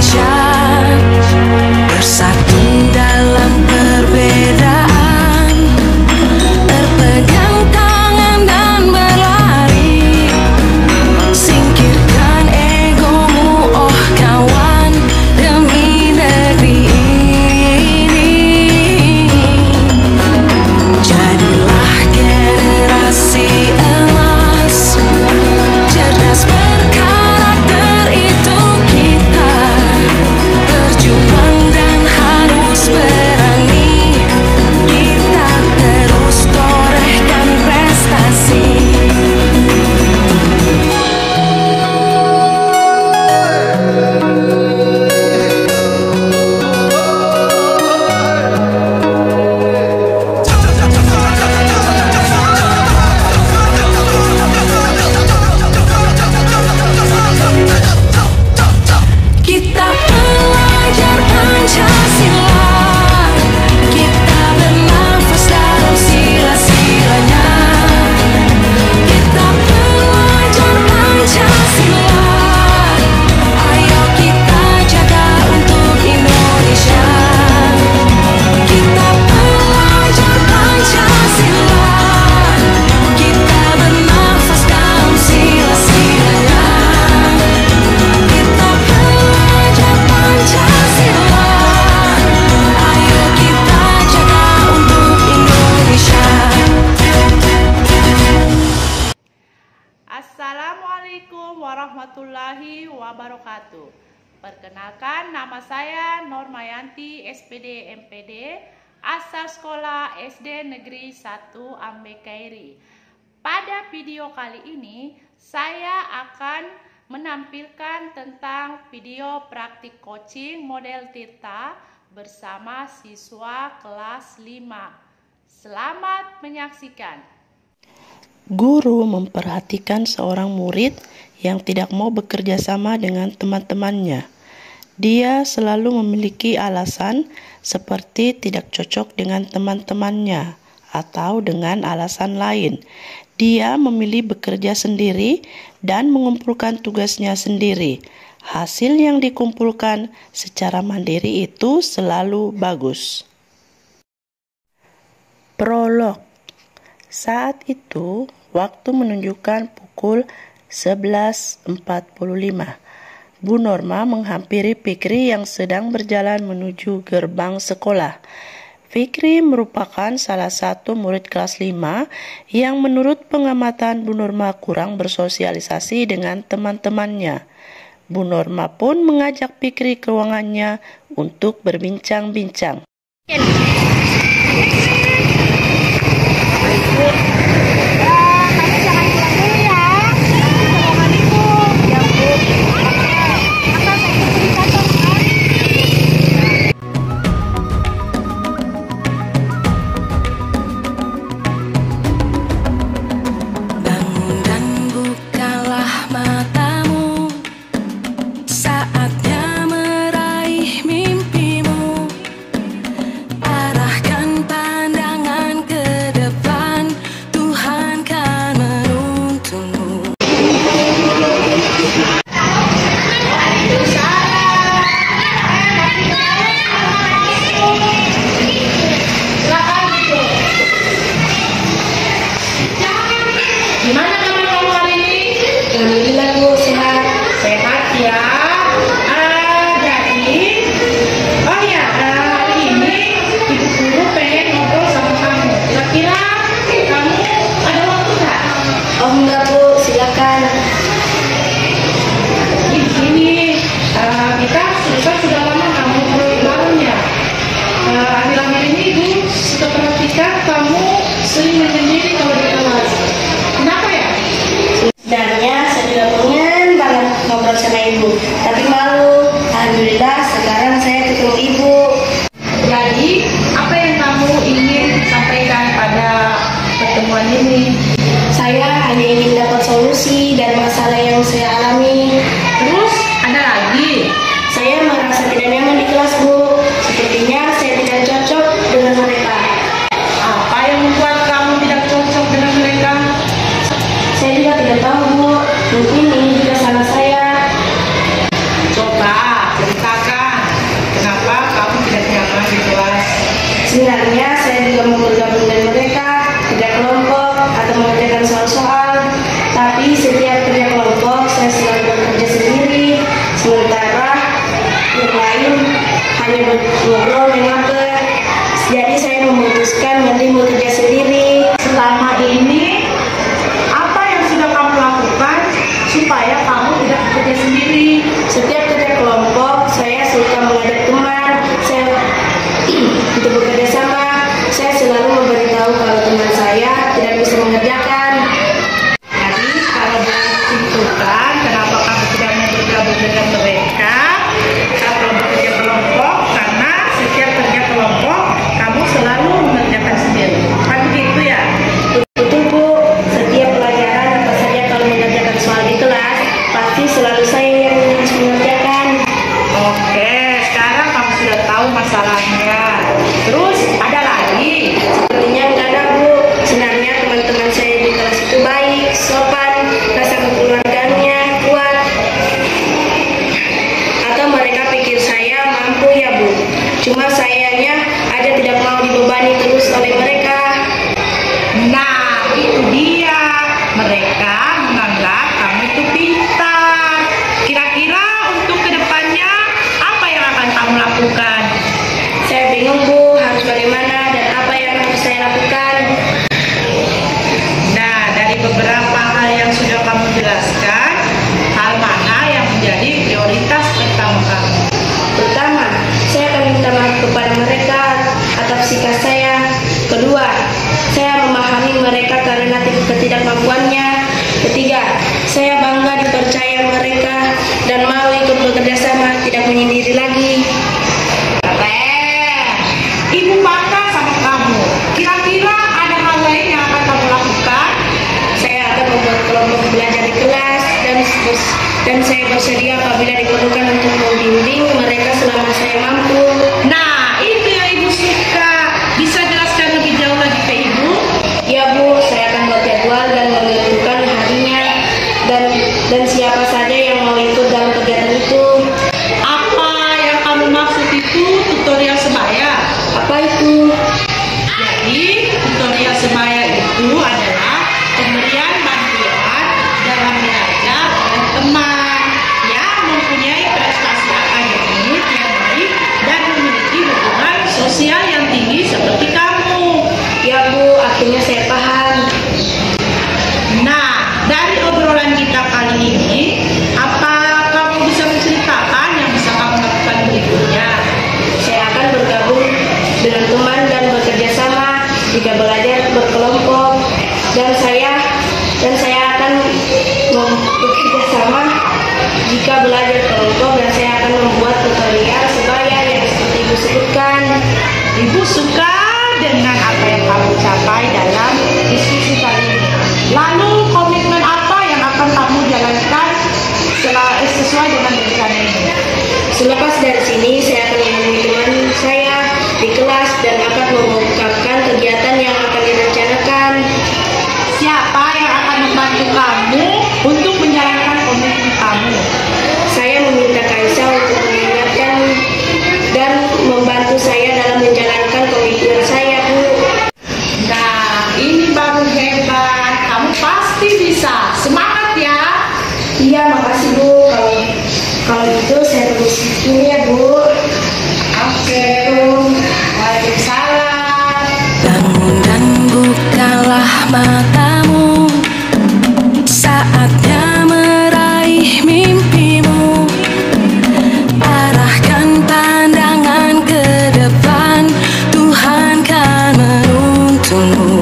Indonesia, bersatu dalam perbedaan, berpegang tangan dan berlari. Singkirkan egomu, oh kawan, demi negeri ini. Jadilah generasi emas, cerdas berkarakter, itu kita. Berjuang dan harus berani, kita terus torehkan prestasi. Kita pelajar Pancasila, kita bernafas dalam sila-silanya. Kita pelajar Pancasila, ayo kita jaga untuk Indonesia. Kita pelajar Pancasila, kita bernafas dalam sila-silanya. Kita pelajar Pancasila, ayo kita jaga untuk Indonesia. Assalamualaikum warahmatullahi wabarakatuh. Perkenalkan, nama saya Normayanti, SPD MPD, asal sekolah SD Negeri 1 Ambekairi. Pada video kali ini, saya akan menampilkan tentang video praktik coaching model Tirta bersama siswa kelas 5. Selamat menyaksikan. Guru memperhatikan seorang murid yang tidak mau bekerja sama dengan teman-temannya. Dia selalu memiliki alasan seperti tidak cocok dengan teman-temannya atau dengan alasan lain. Dia memilih bekerja sendiri dan mengumpulkan tugasnya sendiri. Hasil yang dikumpulkan secara mandiri itu selalu bagus. Prolog. Saat itu, waktu menunjukkan pukul 11.45. Bu Norma menghampiri Fikri yang sedang berjalan menuju gerbang sekolah. Fikri merupakan salah satu murid kelas 5 yang menurut pengamatan Bu Norma kurang bersosialisasi dengan teman-temannya. Bu Norma pun mengajak Fikri ke ruangannya untuk berbincang-bincang. Bangun dan bukalah matamu, saatnya meraih mimpimu. Arahkan pandangan ke depan, Tuhan kan menuntunmu. Gimana kamu hari ini? Alhamdulillah Bu, sehat. Sehat ya. Hari ini ibu guru pengen ngobrol sama kamu. Kira-kira kamu ada waktu nggak? Oh enggak Bu, silakan. Gini, kita sudah lama kamu bareng ya. Akhir-akhir ini ibu suka perhatikan kamu sering menyendiri kalau di kelas. Kenapa ya? Sebenarnya saya juga pengen banget ngobrol sama Ibu, tapi malu. Alhamdulillah sekarang saya ketemu Ibu. Jadi, apa yang kamu ingin sampaikan pada pertemuan ini? Saya hanya ingin dapat solusi dari masalah yang saya alami. Terus, ada lagi? Saya merasa tidak nyaman di kelas Bu. Sepertinya saya tidak cocok dengan mereka. Apa yang membuat kamu tidak cocok dengan mereka? Saya juga tidak tahu Bu. Mungkin ini juga salah saya. Coba ceritakan prioritas pertama kamu? Pertama, saya akan minta maaf kepada mereka atas sikap saya. Kedua, saya memahami mereka karena ketidakmampuannya. Ketiga, saya bangga dipercaya mereka dan mau ikut bekerja sama, tidak menyendiri lagi. Keren. Ibu bangga sama kamu. Kira-kira ada hal lain yang akan kamu lakukan? Saya akan membuat kelompok belajar di kelas dan saya bersedia apabila diperlukan untuk membimbing mereka selama saya mampu. Nah, itu yang Ibu suka. Bisa jelaskan lebih jauh lagi ke Ibu? Ya Bu, saya akan buat jadwal dan menentukan harinya dan siapa saja yang mau ikut dalam kegiatan itu. Apa yang kamu maksud itu tutorial sebaya? Apa itu? Jadi, tutorial sebaya itu adalah pemberian bantuan dalam belajar oleh teman yang mempunyai prestasi akademik yang baik dan memiliki hubungan sosial yang tinggi seperti kamu. Ya Bu, akhirnya saya paham. Nah, dari obrolan kita kali ini, apa kamu bisa menceritakan yang bisa kamu lakukan berikutnya? Saya akan bergabung dengan teman dan bekerja sama jika belajar berkelompok dan saya akan bekerja sama jika belajar kelompok dan saya akan membuat tutorial sebaya yang seperti Ibu sebutkan. Ibu suka dengan apa yang kamu capai dalam diskusi kali ini. Lalu komitmen apa yang akan kamu jalankan sesuai dengan rencana ini? Selepas dari sini saya akan menemui teman saya di kelas dan akan mengungkapkan kegiatan yang akan direncanakan. Siapa yang akan membantu kamu untuk menjalankan komitmen kamu? Saya meminta Kaisa untuk mengingatkan dan membantu saya dalam menjalankan komitmen saya, Bu. Nah, ini baru hebat. Kamu pasti bisa. Semangat ya. Iya, makasih Bu. Kalau gitu saya permisi dulu ya, Bu. Oke. Waalaikumsalam. Bangun dan bukalah matamu, saatnya meraih mimpimu. Arahkan pandangan ke depan, Tuhan kan menuntunmu.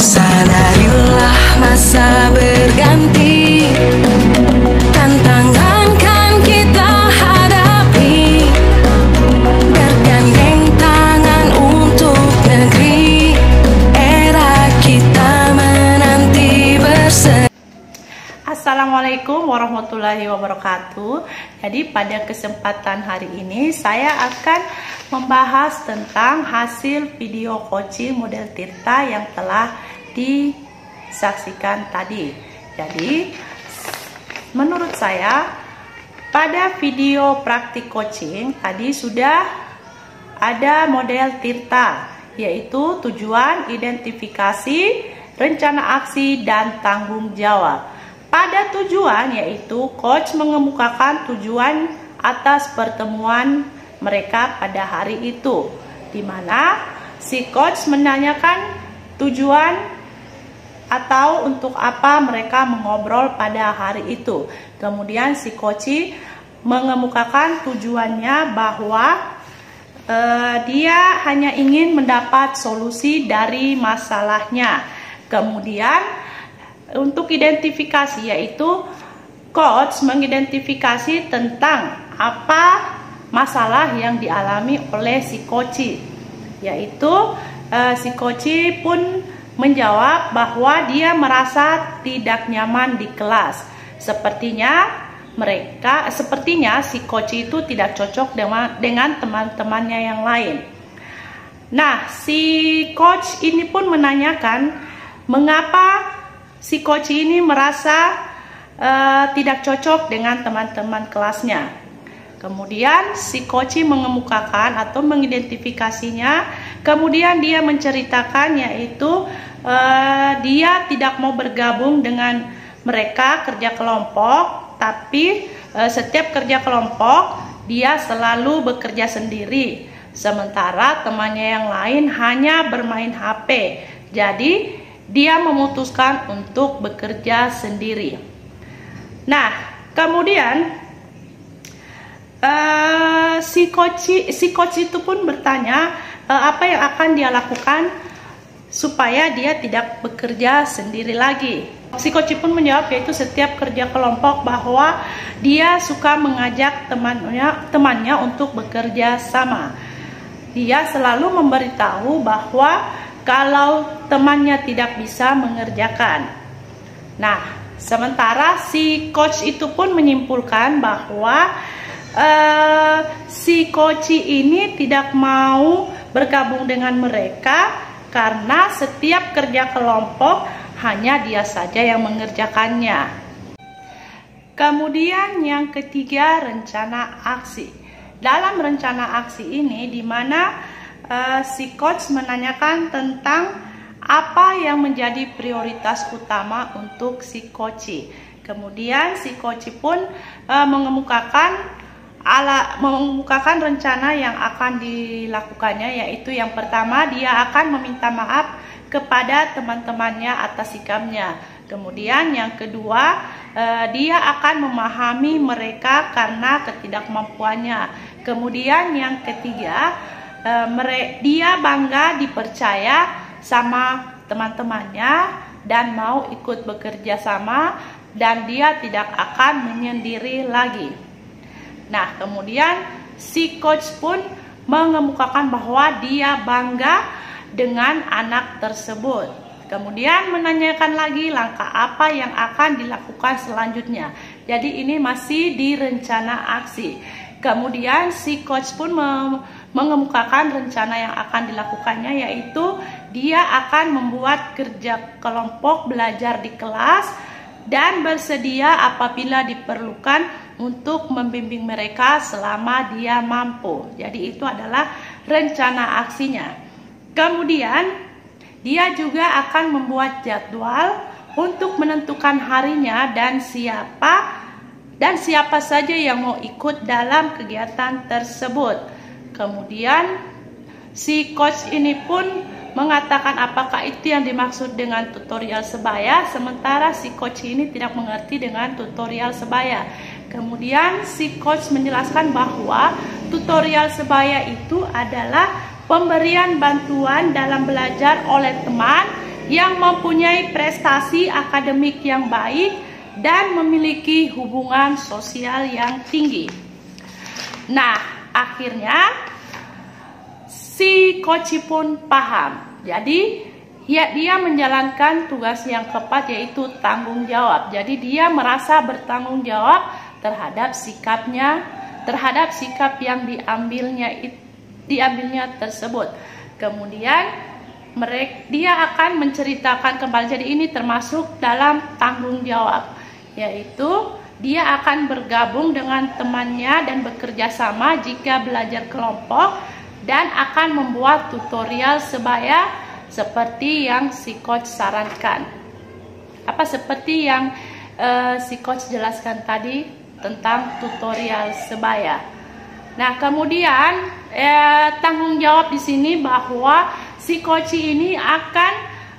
Sadarilah masa berganti, tantangan kan kita hadapi. Bergandeng tangan untuk negeri, era kita menanti bersama. Assalamualaikum warahmatullahi wabarakatuh. Jadi pada kesempatan hari ini saya akan membahas tentang hasil video coaching model Tirta yang telah disaksikan tadi. Jadi menurut saya pada video praktik coaching tadi sudah ada model Tirta, yaitu tujuan, identifikasi, rencana aksi, dan tanggung jawab. Pada tujuan, yaitu coach mengemukakan tujuan atas pertemuan mereka pada hari itu, di mana si coach menanyakan tujuan atau untuk apa mereka mengobrol pada hari itu. Kemudian si coach mengemukakan tujuannya bahwa dia hanya ingin mendapat solusi dari masalahnya. Kemudian untuk identifikasi, yaitu coach mengidentifikasi tentang apa masalah yang dialami oleh si coach, yaitu si coach pun menjawab bahwa dia merasa tidak nyaman di kelas. Sepertinya si coach itu tidak cocok dengan teman-temannya yang lain. Nah, si coach ini pun menanyakan mengapa si coach ini merasa tidak cocok dengan teman-teman kelasnya. Kemudian si coach mengemukakan atau mengidentifikasinya. Kemudian dia menceritakan, yaitu dia tidak mau bergabung dengan mereka kerja kelompok, tapi setiap kerja kelompok dia selalu bekerja sendiri, sementara temannya yang lain hanya bermain HP. Jadi dia memutuskan untuk bekerja sendiri. Nah, kemudian si coach itu pun bertanya apa yang akan dia lakukan supaya dia tidak bekerja sendiri lagi. Si coach pun menjawab yaitu setiap kerja kelompok bahwa dia suka mengajak temannya untuk bekerja sama. Dia selalu memberitahu bahwa kalau temannya tidak bisa mengerjakan. Nah, sementara si coach itu pun menyimpulkan bahwa si coach ini tidak mau bergabung dengan mereka karena setiap kerja kelompok hanya dia saja yang mengerjakannya. Kemudian yang ketiga, rencana aksi. Dalam rencana aksi ini di mana si coach menanyakan tentang apa yang menjadi prioritas utama untuk si coach. Kemudian si coach pun mengemukakan rencana yang akan dilakukannya, yaitu yang pertama dia akan meminta maaf kepada teman-temannya atas sikapnya. Kemudian yang kedua dia akan memahami mereka karena ketidakmampuannya. Kemudian yang ketiga dia bangga dipercaya sama teman-temannya dan mau ikut bekerja sama dan dia tidak akan menyendiri lagi. Nah, kemudian si coach pun mengemukakan bahwa dia bangga dengan anak tersebut. Kemudian menanyakan lagi langkah apa yang akan dilakukan selanjutnya. Jadi ini masih di rencana aksi. Kemudian si coach pun mengemukakan rencana yang akan dilakukannya, yaitu dia akan membuat kerja kelompok belajar di kelas dan bersedia apabila diperlukan untuk membimbing mereka selama dia mampu. Jadi itu adalah rencana aksinya. Kemudian dia juga akan membuat jadwal untuk menentukan harinya dan siapa saja yang mau ikut dalam kegiatan tersebut. Kemudian si coach ini pun mengatakan apakah itu yang dimaksud dengan tutorial sebaya, sementara si coach ini tidak mengerti dengan tutorial sebaya. Kemudian si coach menjelaskan bahwa tutorial sebaya itu adalah pemberian bantuan dalam belajar oleh teman yang mempunyai prestasi akademik yang baik dan memiliki hubungan sosial yang tinggi. Nah, akhirnya si coach pun paham. Jadi dia menjalankan tugas yang tepat, yaitu tanggung jawab. Jadi dia merasa bertanggung jawab terhadap sikapnya, terhadap sikap yang diambilnya tersebut. Kemudian dia akan menceritakan kembali. Jadi ini termasuk dalam tanggung jawab, yaitu dia akan bergabung dengan temannya dan bekerja sama jika belajar kelompok dan akan membuat tutorial sebaya seperti yang si coach sarankan. Seperti yang si coach jelaskan tadi tentang tutorial sebaya. Nah, kemudian tanggung jawab di sini bahwa si coach ini akan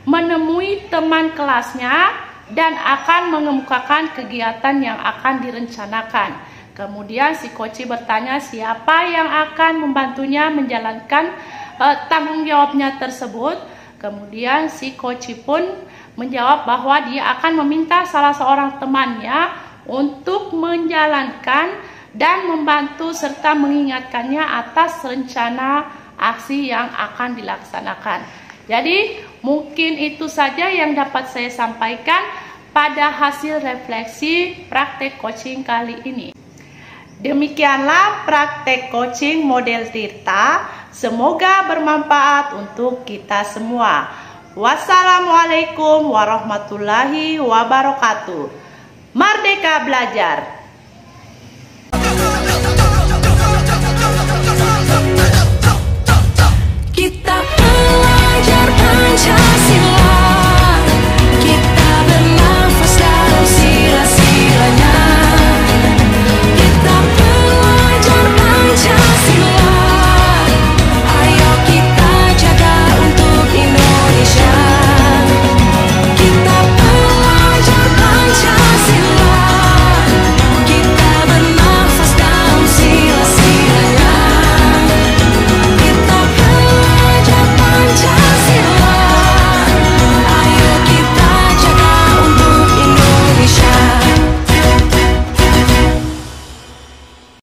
menemui teman kelasnya dan akan mengemukakan kegiatan yang akan direncanakan. Kemudian si coach bertanya siapa yang akan membantunya menjalankan tanggung jawabnya tersebut. Kemudian si coach pun menjawab bahwa dia akan meminta salah seorang temannya untuk menjalankan dan membantu serta mengingatkannya atas rencana aksi yang akan dilaksanakan. Jadi mungkin itu saja yang dapat saya sampaikan pada hasil refleksi praktek coaching kali ini. Demikianlah praktek coaching model Tirta. Semoga bermanfaat untuk kita semua. Wassalamualaikum warahmatullahi wabarakatuh. Merdeka belajar. Kita belajar pancasila.